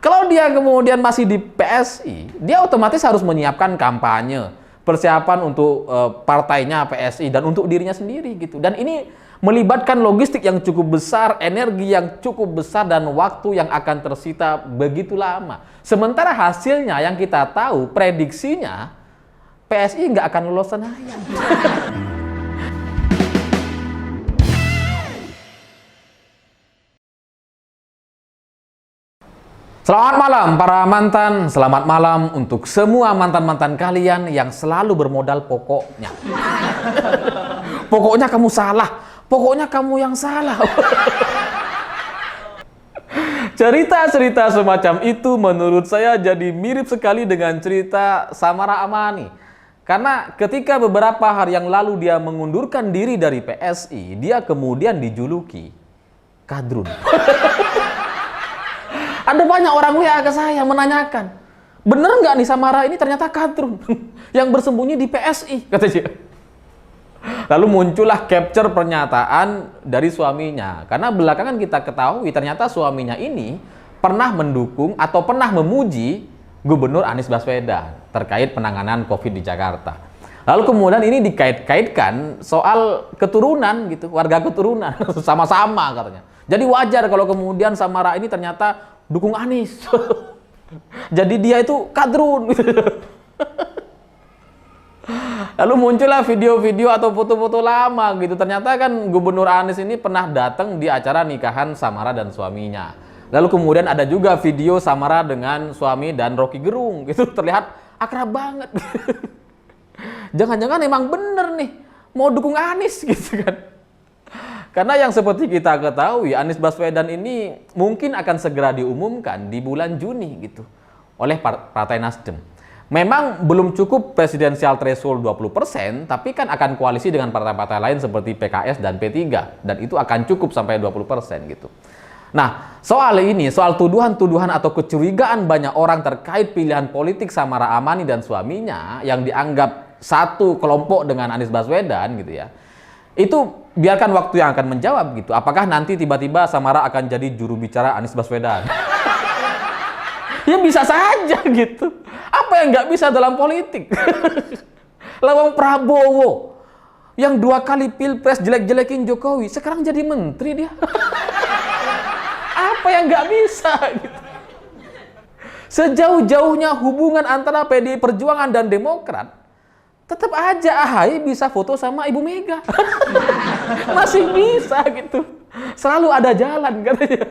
Kalau dia kemudian masih di PSI, dia otomatis harus menyiapkan kampanye, persiapan untuk partainya PSI dan untuk dirinya sendiri gitu. Dan ini melibatkan logistik yang cukup besar, energi yang cukup besar, dan waktu yang akan tersita begitu lama. Sementara hasilnya yang kita tahu, prediksinya PSI nggak akan lolos Senayan. Selamat malam para mantan, selamat malam untuk semua mantan-mantan kalian yang selalu bermodal pokoknya. Pokoknya kamu salah, pokoknya kamu yang salah. Cerita-cerita semacam itu menurut saya jadi mirip sekali dengan cerita Samara Amani. Karena ketika beberapa hari yang lalu dia mengundurkan diri dari PSI, dia kemudian dijuluki kadrun. Ada banyak orang WA ke saya menanyakan, bener nggak nih Samara ini ternyata kadrun yang bersembunyi di PSI, katanya. Lalu muncullah capture pernyataan dari suaminya. Karena belakangan kita ketahui ternyata suaminya ini pernah mendukung atau pernah memuji Gubernur Anies Baswedan terkait penanganan COVID di Jakarta. Lalu kemudian ini dikait-kaitkan soal keturunan gitu, warga keturunan, sama-sama katanya. Jadi wajar kalau kemudian Samara ini ternyata dukung Anies. Jadi dia itu kadrun. Lalu muncullah video-video atau foto-foto lama gitu. Ternyata kan Gubernur Anies ini pernah datang di acara nikahan Samara dan suaminya. Lalu kemudian ada juga video Samara dengan suami dan Rocky Gerung. Itu terlihat akrab banget. Jangan-jangan emang bener nih mau dukung Anies gitu kan. Karena yang seperti kita ketahui, Anies Baswedan ini mungkin akan segera diumumkan di bulan Juni gitu oleh Partai Nasdem. Memang belum cukup presidensial threshold 20%, tapi kan akan koalisi dengan partai-partai lain seperti PKS dan P3, dan itu akan cukup sampai 20% gitu. Nah, soal ini, soal tuduhan-tuduhan atau kecurigaan banyak orang terkait pilihan politik Samara Amani dan suaminya yang dianggap satu kelompok dengan Anies Baswedan gitu ya. Itu biarkan waktu yang akan menjawab gitu. Apakah nanti tiba-tiba Samara akan jadi juru bicara Anies Baswedan? Ya bisa saja gitu. Apa yang nggak bisa dalam politik? Lawang Prabowo yang 2 kali pilpres jelek-jelekin Jokowi, sekarang jadi menteri dia. Apa yang nggak bisa gitu? Sejauh-jauhnya hubungan antara PDI Perjuangan dan Demokrat, tetap aja AHY bisa foto sama Ibu Mega. Masih bisa gitu. Selalu ada jalan katanya.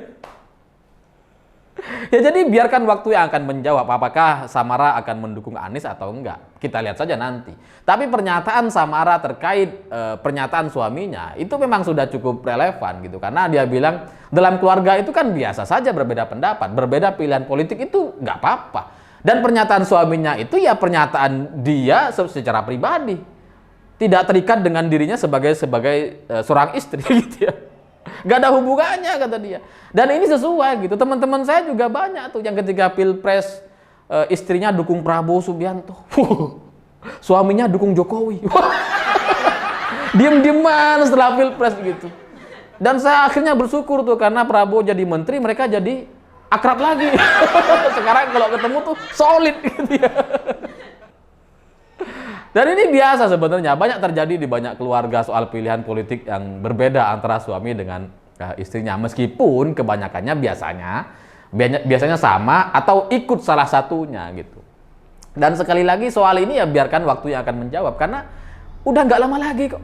Ya jadi biarkan waktu yang akan menjawab apakah Samara akan mendukung Anies atau enggak. Kita lihat saja nanti. Tapi pernyataan Samara terkait pernyataan suaminya itu memang sudah cukup relevan gitu. Karena dia bilang dalam keluarga itu kan biasa saja berbeda pendapat, berbeda pilihan politik itu nggak apa-apa. Dan pernyataan suaminya itu ya pernyataan dia secara pribadi. Tidak terikat dengan dirinya sebagai seorang istri gitu ya. Gak ada hubungannya kata dia. Dan ini sesuai gitu. Teman-teman saya juga banyak tuh yang ketika pilpres istrinya dukung Prabowo Subianto. Suaminya dukung Jokowi. Diem-dieman setelah pilpres gitu. Dan saya akhirnya bersyukur tuh karena Prabowo jadi menteri, mereka jadi akrab lagi. Sekarang kalau ketemu tuh solid gitu ya. Dan ini biasa sebenarnya, banyak terjadi di banyak keluarga soal pilihan politik yang berbeda antara suami dengan istrinya. Meskipun kebanyakannya biasanya sama atau ikut salah satunya gitu. Dan sekali lagi soal ini ya biarkan waktu yang akan menjawab. Karena udah nggak lama lagi kok.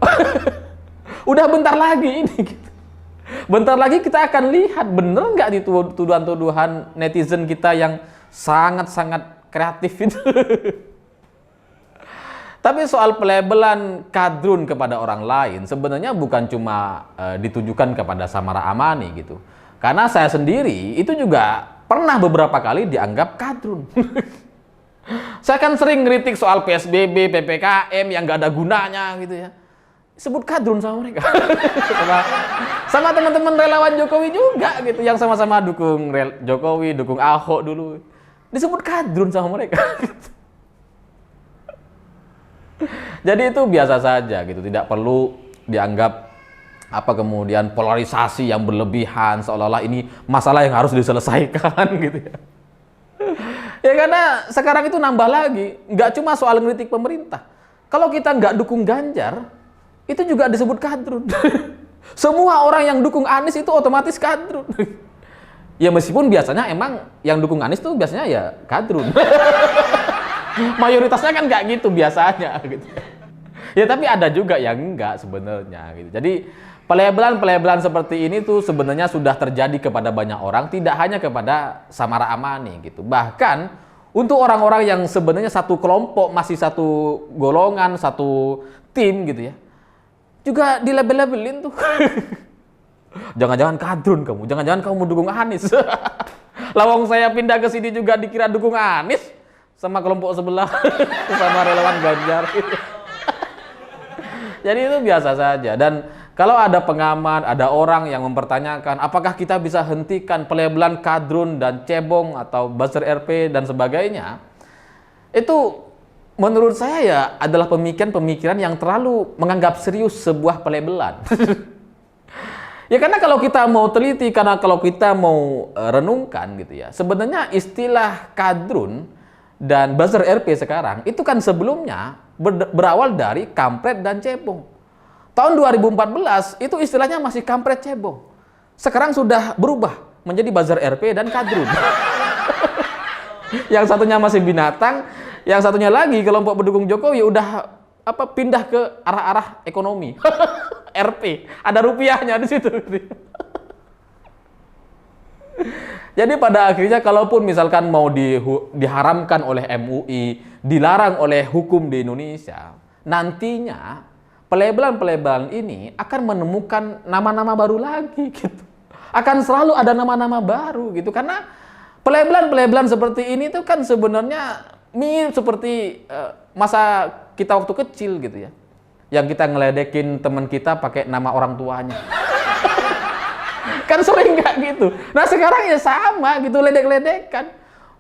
Udah bentar lagi ini gitu. Bentar lagi kita akan lihat bener nggak di tuduhan-tuduhan netizen kita yang sangat-sangat kreatif itu. Tapi soal pelabelan kadrun kepada orang lain sebenarnya bukan cuma ditujukan kepada Samara Amani gitu. Karena saya sendiri itu juga pernah beberapa kali dianggap kadrun. Saya kan sering ngeritik soal PSBB, PPKM yang gak ada gunanya gitu ya. Sebut kadrun sama mereka. sama teman-teman relawan Jokowi juga gitu yang sama-sama dukung Jokowi, dukung Ahok dulu. Disebut kadrun sama mereka. Jadi itu biasa saja gitu, tidak perlu dianggap apa kemudian polarisasi yang berlebihan seolah-olah ini masalah yang harus diselesaikan gitu ya. Ya karena sekarang itu nambah lagi, nggak cuma soal ngeritik pemerintah. Kalau kita nggak dukung Ganjar, itu juga disebut kadrun. Semua orang yang dukung Anies itu otomatis kadrun. Ya meskipun biasanya emang yang dukung Anies tuh biasanya ya kadrun. Mayoritasnya kan nggak gitu biasanya. Gitu. Ya tapi ada juga yang enggak sebenarnya. Gitu. Jadi pelabelan seperti ini tuh sebenarnya sudah terjadi kepada banyak orang, tidak hanya kepada Samara Amani gitu. Bahkan untuk orang-orang yang sebenarnya satu kelompok, masih satu golongan, satu tim gitu ya, juga dilabel-labelin tuh. Jangan-jangan kadrun kamu, jangan-jangan kamu dukung Anies. Lawang saya pindah ke sini juga dikira dukung Anies sama kelompok sebelah, sama relawan Ganjar. Jadi itu biasa saja. Dan kalau ada pengamat, ada orang yang mempertanyakan apakah kita bisa hentikan pelabelan kadrun dan cebong atau buzzer RP dan sebagainya, itu menurut saya ya adalah pemikiran-pemikiran yang terlalu menganggap serius sebuah pelabelan. Ya karena kalau kita mau teliti, karena kalau kita mau renungkan gitu ya, sebenarnya istilah kadrun dan buzzer RP sekarang itu kan sebelumnya berawal dari kampret dan cebong. Tahun 2014 itu istilahnya masih kampret cebong. Sekarang sudah berubah menjadi buzzer RP dan kadrun. Yang satunya masih binatang, yang satunya lagi kelompok pendukung Jokowi udah pindah ke arah-arah ekonomi. RP, ada rupiahnya di situ. Jadi pada akhirnya kalaupun misalkan mau diharamkan oleh MUI, dilarang oleh hukum di Indonesia, nantinya pelabelan-pelabelan ini akan menemukan nama-nama baru lagi gitu. Akan selalu ada nama-nama baru gitu karena pelabelan-pelabelan seperti ini tuh kan sebenarnya mirip seperti masa kita waktu kecil gitu ya. Yang kita ngeledekin teman kita pakai nama orang tuanya. Kan sering nggak gitu. Nah sekarang ya sama gitu, ledek-ledekan.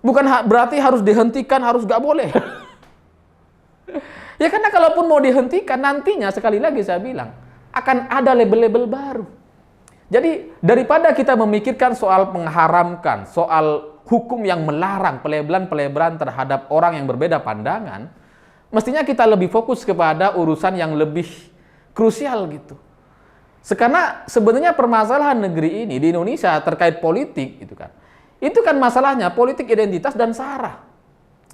Bukan berarti harus dihentikan, harus nggak boleh. Ya karena kalaupun mau dihentikan, nantinya sekali lagi saya bilang, akan ada label-label baru. Jadi daripada kita memikirkan soal mengharamkan, soal hukum yang melarang pelabelan-pelabelan terhadap orang yang berbeda pandangan, mestinya kita lebih fokus kepada urusan yang lebih krusial gitu. Karena sebenarnya permasalahan negeri ini di Indonesia terkait politik itu kan masalahnya politik identitas dan sara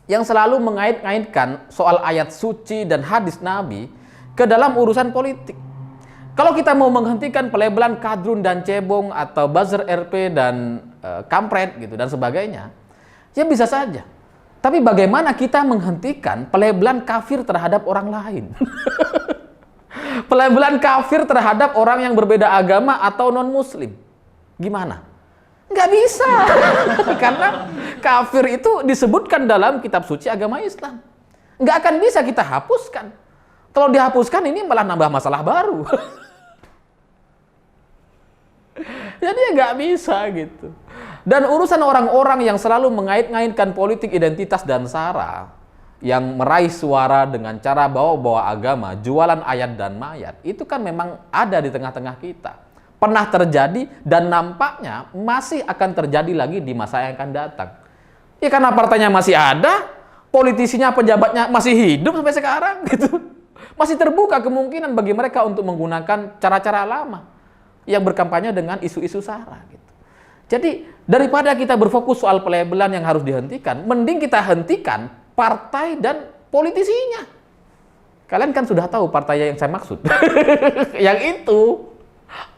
yang selalu mengait-ngaitkan soal ayat suci dan hadis Nabi ke dalam urusan politik. Kalau kita mau menghentikan pelabelan kadrun dan cebong atau buzzer RP dan kampret gitu dan sebagainya, ya bisa saja. Tapi bagaimana kita menghentikan pelabelan kafir terhadap orang lain? Pelabelan kafir terhadap orang yang berbeda agama atau non-muslim. Gimana? Nggak bisa. Karena kafir itu disebutkan dalam kitab suci agama Islam. Nggak akan bisa kita hapuskan. Kalau dihapuskan ini malah nambah masalah baru. Jadi ya nggak bisa gitu. Dan urusan orang-orang yang selalu mengait-ngaitkan politik identitas dan sara, yang meraih suara dengan cara bawa-bawa agama, jualan ayat dan mayat, itu kan memang ada di tengah-tengah kita. Pernah terjadi dan nampaknya masih akan terjadi lagi di masa yang akan datang. Ya karena partainya masih ada, politisinya, pejabatnya masih hidup sampai sekarang gitu. Masih terbuka kemungkinan bagi mereka untuk menggunakan cara-cara lama yang berkampanye dengan isu-isu sara gitu. Jadi daripada kita berfokus soal pelabelan yang harus dihentikan, mending kita hentikan partai dan politisinya. Kalian kan sudah tahu partai yang saya maksud. Yang itu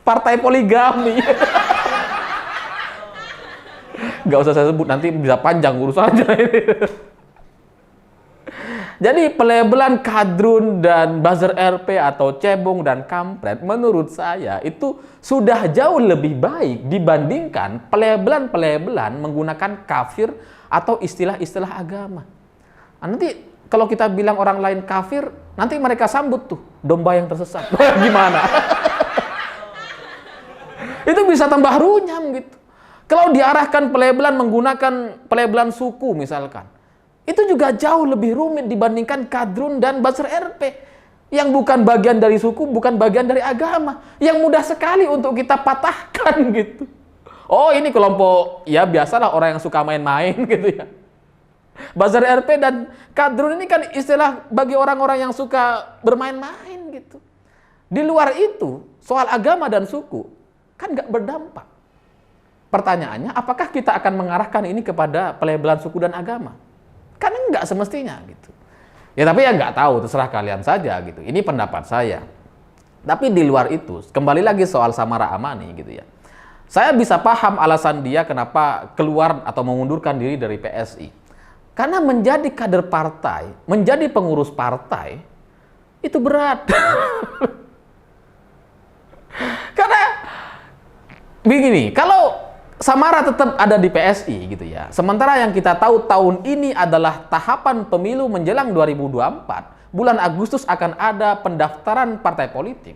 partai poligami. Gak usah saya sebut, nanti bisa panjang urusannya. Jadi pelabelan kadrun dan buzzer RP atau cebong dan kampret menurut saya itu sudah jauh lebih baik dibandingkan pelabelan-pelabelan menggunakan kafir atau istilah-istilah agama. Nah, nanti kalau kita bilang orang lain kafir, nanti mereka sambut tuh domba yang tersesat. Gimana? Itu bisa tambah runyam gitu. Kalau diarahkan pelabelan menggunakan pelabelan suku misalkan, itu juga jauh lebih rumit dibandingkan kadrun dan buzzer RP yang bukan bagian dari suku, bukan bagian dari agama, yang mudah sekali untuk kita patahkan gitu. Oh ini kelompok, ya biasalah orang yang suka main-main gitu ya. Buzzer RP dan kadrun ini kan istilah bagi orang-orang yang suka bermain-main gitu. Di luar itu, soal agama dan suku kan nggak berdampak. Pertanyaannya, apakah kita akan mengarahkan ini kepada pelabelan suku dan agama? Kan enggak semestinya gitu. Ya tapi ya nggak tahu, terserah kalian saja gitu. Ini pendapat saya. Tapi di luar itu, kembali lagi soal Samara Amani gitu ya. Saya bisa paham alasan dia kenapa keluar atau mengundurkan diri dari PSI. Karena menjadi kader partai, menjadi pengurus partai, itu berat. Karena begini, kalau Samara tetap ada di PSI gitu ya. Sementara yang kita tahu tahun ini adalah tahapan pemilu menjelang 2024. Bulan Agustus akan ada pendaftaran partai politik.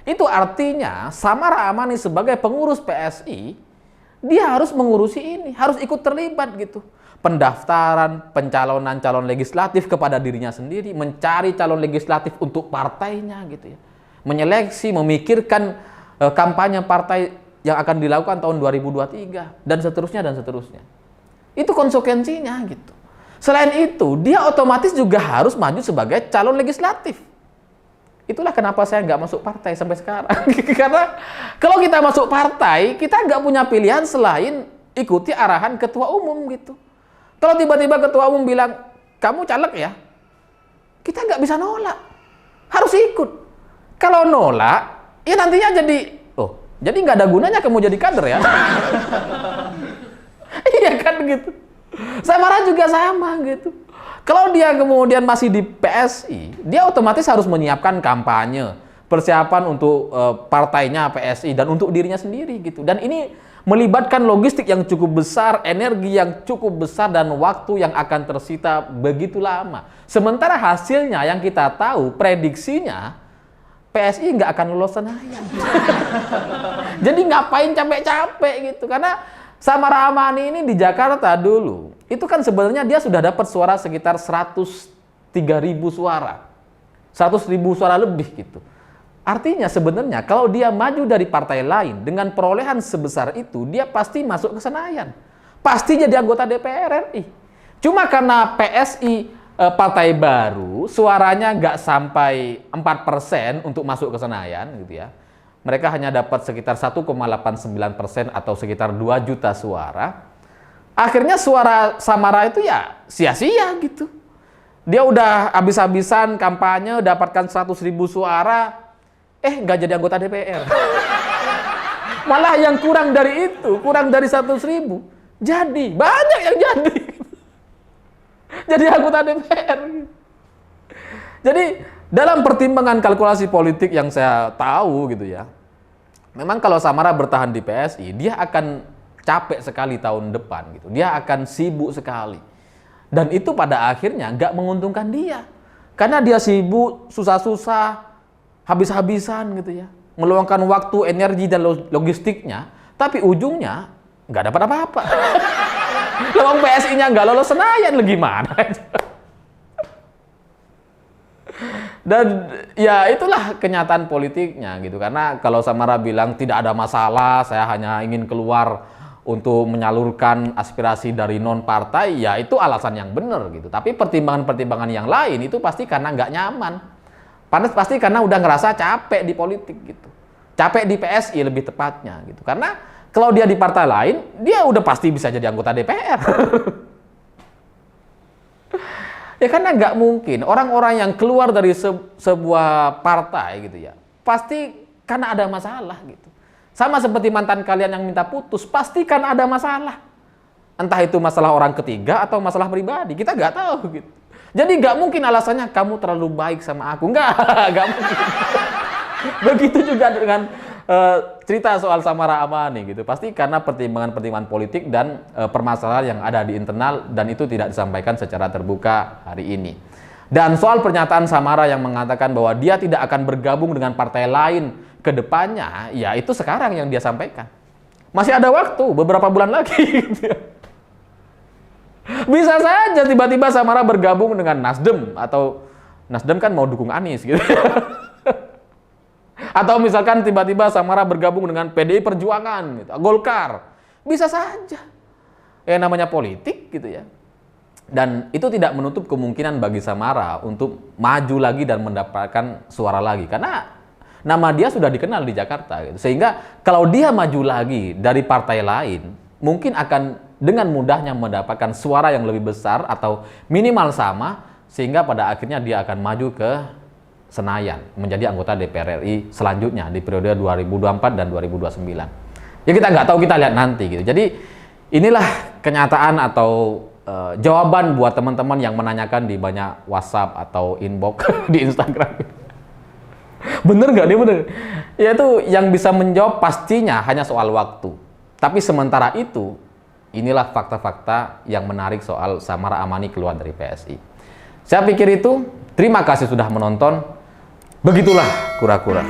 Itu artinya Samara Amani sebagai pengurus PSI, dia harus mengurusi ini, harus ikut terlibat gitu. Pendaftaran, pencalonan calon legislatif kepada dirinya sendiri, mencari calon legislatif untuk partainya gitu ya. Menyeleksi, memikirkan kampanye partai yang akan dilakukan tahun 2023 dan seterusnya dan seterusnya. Itu konsekuensinya gitu. Selain itu, dia otomatis juga harus maju sebagai calon legislatif. Itulah kenapa saya nggak masuk partai sampai sekarang. Karena kalau kita masuk partai, kita nggak punya pilihan selain ikuti arahan ketua umum gitu. Kalau tiba-tiba ketua umum bilang, kamu caleg ya, kita nggak bisa nolak. Harus ikut. Kalau nolak, ya nantinya jadi nggak ada gunanya kamu jadi kader ya. Iya kan gitu. Samara juga sama gitu. Kalau dia kemudian masih di PSI, dia otomatis harus menyiapkan kampanye, persiapan untuk partainya PSI dan untuk dirinya sendiri gitu. Dan ini melibatkan logistik yang cukup besar, energi yang cukup besar dan waktu yang akan tersita begitu lama. Sementara hasilnya yang kita tahu, prediksinya PSI nggak akan lolos Senayan. Jadi ngapain capek-capek gitu. Karena Samara Amani ini di Jakarta dulu, itu kan sebenarnya dia sudah dapat suara sekitar 103.000 suara. 100.000 suara lebih gitu. Artinya sebenarnya kalau dia maju dari partai lain dengan perolehan sebesar itu, dia pasti masuk ke Senayan. Pasti jadi anggota DPR RI. Cuma karena PSI partai baru, suaranya nggak sampai 4% untuk masuk ke Senayan gitu ya. Mereka hanya dapat sekitar 1,89% atau sekitar 2 juta suara. Akhirnya suara Samara itu ya sia-sia gitu. Dia udah habis-habisan kampanye, dapatkan 100.000 suara, nggak jadi anggota DPR. Malah yang kurang dari itu, kurang dari 100.000, jadi banyak yang jadi. Jadi anggota DPR. Jadi dalam pertimbangan kalkulasi politik yang saya tahu gitu ya, memang kalau Samara bertahan di PSI, dia akan capek sekali tahun depan gitu. Dia akan sibuk sekali. Dan itu pada akhirnya nggak menguntungkan dia. Karena dia sibuk, susah-susah, habis-habisan gitu ya. Meluangkan waktu, energi dan logistiknya, tapi ujungnya nggak dapat apa-apa. Lawang PSI-nya nggak lolos Senayan, gimana? Dan ya itulah kenyataan politiknya gitu. Karena kalau Samara bilang tidak ada masalah, saya hanya ingin keluar untuk menyalurkan aspirasi dari non partai, ya itu alasan yang benar gitu. Tapi pertimbangan-pertimbangan yang lain itu pasti karena nggak nyaman. Pasti karena udah ngerasa capek di politik gitu. Capek di PSI lebih tepatnya gitu. Karena kalau dia di partai lain, dia udah pasti bisa jadi anggota DPR. Ya karena nggak mungkin orang-orang yang keluar dari sebuah partai gitu ya, pasti karena ada masalah gitu. Sama seperti mantan kalian yang minta putus, pasti kan ada masalah. Entah itu masalah orang ketiga atau masalah pribadi, kita nggak tahu gitu. Jadi nggak mungkin alasannya kamu terlalu baik sama aku, nggak mungkin. Begitu juga dengan cerita soal Samara Amani gitu. Pasti karena pertimbangan-pertimbangan politik dan permasalahan yang ada di internal, dan itu tidak disampaikan secara terbuka hari ini. Dan soal pernyataan Samara yang mengatakan bahwa dia tidak akan bergabung dengan partai lain ke depannya, ya itu sekarang yang dia sampaikan. Masih ada waktu, beberapa bulan lagi gitu ya. Bisa saja tiba-tiba Samara bergabung dengan Nasdem, atau Nasdem kan mau dukung Anies gitu. Atau misalkan tiba-tiba Samara bergabung dengan PDI Perjuangan, gitu, Golkar, bisa saja. Namanya politik gitu ya. Dan itu tidak menutup kemungkinan bagi Samara untuk maju lagi dan mendapatkan suara lagi. Karena nama dia sudah dikenal di Jakarta. Gitu. Sehingga kalau dia maju lagi dari partai lain, mungkin akan dengan mudahnya mendapatkan suara yang lebih besar atau minimal sama, sehingga pada akhirnya dia akan maju ke Senayan menjadi anggota DPR RI selanjutnya di periode 2024 dan 2029. Ya kita nggak tahu, kita lihat nanti gitu. Jadi inilah kenyataan atau jawaban buat teman-teman yang menanyakan di banyak WhatsApp atau inbox di Instagram. Bener nggak nih, bener? Ya itu yang bisa menjawab pastinya hanya soal waktu. Tapi sementara itu, inilah fakta-fakta yang menarik soal Samara Amani keluar dari PSI. Saya pikir itu. Terima kasih sudah menonton. Begitulah kura-kura.